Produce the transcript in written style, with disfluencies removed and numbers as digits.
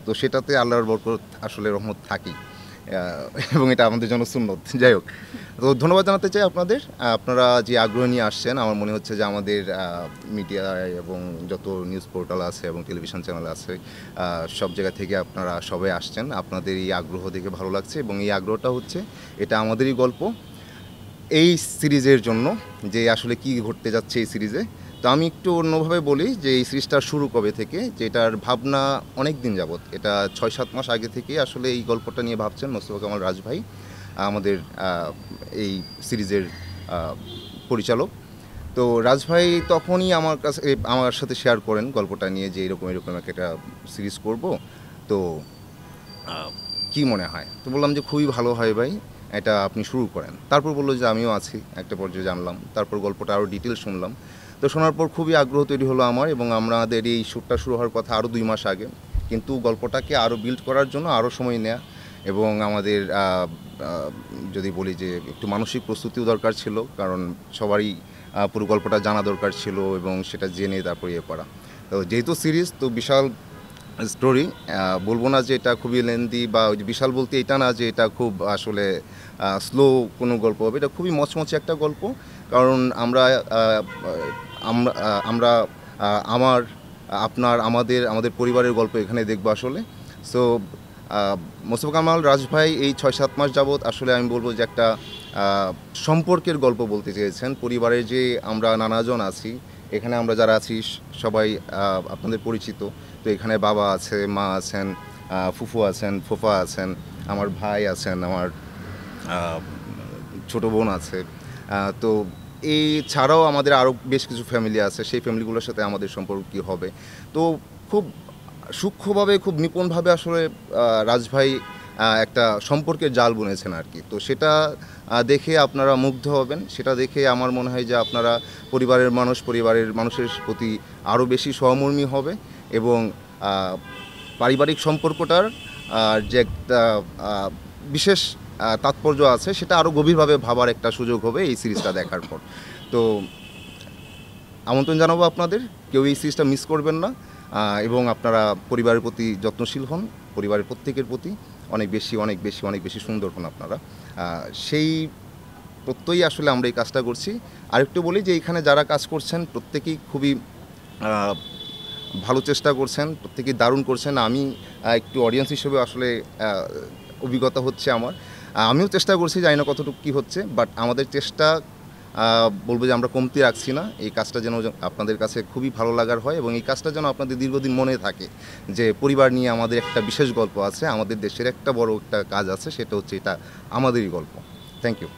তো সেটাতে আল্লাহর বরকত আসলে রহমত থাকেই, এবং এটা আমাদের জন্য সুন্নত। যাই হোক, তো ধন্যবাদ জানাতে চাই আপনাদের, আপনারা যে আগ্রহ নিয়ে আসছেন। আমার মনে হচ্ছে যে আমাদের মিডিয়ায় এবং যত নিউজ পোর্টাল আছে এবং টেলিভিশন চ্যানেল আছে, সব জায়গা থেকে আপনারা সবাই আসছেন। আপনাদের এই আগ্রহ দেখে ভালো লাগছে, এবং এই আগ্রহটা হচ্ছে এটা আমাদেরই গল্প এই সিরিজের জন্য, যে আসলে কি ঘটতে যাচ্ছে এই সিরিজে। তো আমি একটু অন্যভাবে বলি যে এই সিরিজটা শুরু কবে থেকে, যে এটার ভাবনা অনেক দিন যাবত, এটা 6-7 মাস আগে থেকে আসলে এই গল্পটা নিয়ে ভাবছেন মোস্তফা কামাল রাজ ভাই, আমাদের এই সিরিজের পরিচালক। তো রাজ ভাই তখনই আমার সাথে শেয়ার করেন গল্পটা নিয়ে, যে এরকম এরকম একটা সিরিজ করব, তো কি মনে হয়। তো বললাম যে খুবই ভালো হয় ভাই, এটা আপনি শুরু করেন। তারপর বললো যে আমিও আছি, একটা পর্যায়ে জানলাম, তারপর গল্পটা আরও ডিটেল শুনলাম। তো শোনার পর খুবই আগ্রহ তৈরি হলো আমার, এবং আমাদের এই শ্যুটটা শুরু হওয়ার কথা আরও 2 মাস আগে, কিন্তু গল্পটাকে আরও বিল্ড করার জন্য আরও সময় নেয়া, এবং আমাদের যদি বলি যে একটু মানসিক প্রস্তুতিও দরকার ছিল, কারণ সবারই পুরো গল্পটা জানা দরকার ছিল, এবং সেটা জেনে তারপর ইয়ে করা। তো যেহেতু সিরিজ, তো বিশাল স্টোরি, বলবো না যে এটা খুবই লেন্দি, বা ওই যে বিশাল বলতে এটা না যে এটা খুব আসলে স্লো কোনো গল্প হবে, এটা খুবই মচমচে একটা গল্প। কারণ আমরা আমরা আমরা আমার আপনার আমাদের পরিবারের গল্প এখানে দেখবো আসলে। সো মোস্তফা কামাল রাজ ভাই এই 6-7 মাস যাবৎ আসলে আমি বলবো যে একটা সম্পর্কের গল্প বলতে চেয়েছেন। পরিবারের যে আমরা নানাজন আছি, এখানে আমরা যারা আছি সবাই আপনাদের পরিচিত। তো এখানে বাবা আছে, মা আছেন, ফুফু আছেন, ফুফা আছেন, আমার ভাই আছেন, আমার ছোটো বোন আছে। তো এই ছাড়াও আমাদের আরও বেশ কিছু ফ্যামিলি আছে, সেই ফ্যামিলিগুলোর সাথে আমাদের সম্পর্ক কী হবে। তো খুব সূক্ষ্মভাবে, খুব নিপুণভাবে আসলে রাজভাই একটা সম্পর্কের জাল বুনেছেন আর কি। তো সেটা দেখে আপনারা মুগ্ধ হবেন, সেটা দেখে আমার মনে হয় যে আপনারা পরিবারের মানুষের প্রতি আরও বেশি সহমর্মী হবে, এবং পারিবারিক সম্পর্কটার যে একটা বিশেষ তাৎপর্য আছে, সেটা আরও গভীরভাবে ভাবার একটা সুযোগ হবে এই সিরিজটা দেখার পর। তো আমন্ত্রণ জানাবো আপনাদের, কেউ এই সিরিজটা মিস করবেন না, এবং আপনারা পরিবারের প্রতি যত্নশীল হন, পরিবারের প্রত্যেকের প্রতি অনেক বেশি সুন্দর হন আপনারা। সেই প্রত্যয়ই আসলে আমরা এই কাজটা করছি। আরেকটু বলি যে এখানে যারা কাজ করছেন প্রত্যেকেই খুবই ভালো চেষ্টা করছেন, প্রত্যেকেই দারুণ করছেন। আমি একটু অডিয়েন্স হিসেবে আসলে অভিজ্ঞতা হচ্ছে আমার, আমিও চেষ্টা করছি, জানি না কতটুকু কী হচ্ছে, বাট আমাদের চেষ্টা বলবো যে আমরা কমতি রাখছি না। এই কাজটা যেন আপনাদের কাছে খুবই ভালো লাগার হয়, এবং এই কাজটা যেন আপনাদের দীর্ঘদিন মনে থাকে, যে পরিবার নিয়ে আমাদের একটা বিশেষ গল্প আছে, আমাদের দেশের একটা বড় একটা কাজ আছে, সেটা হচ্ছে এটা আমাদেরই গল্প। Thank you.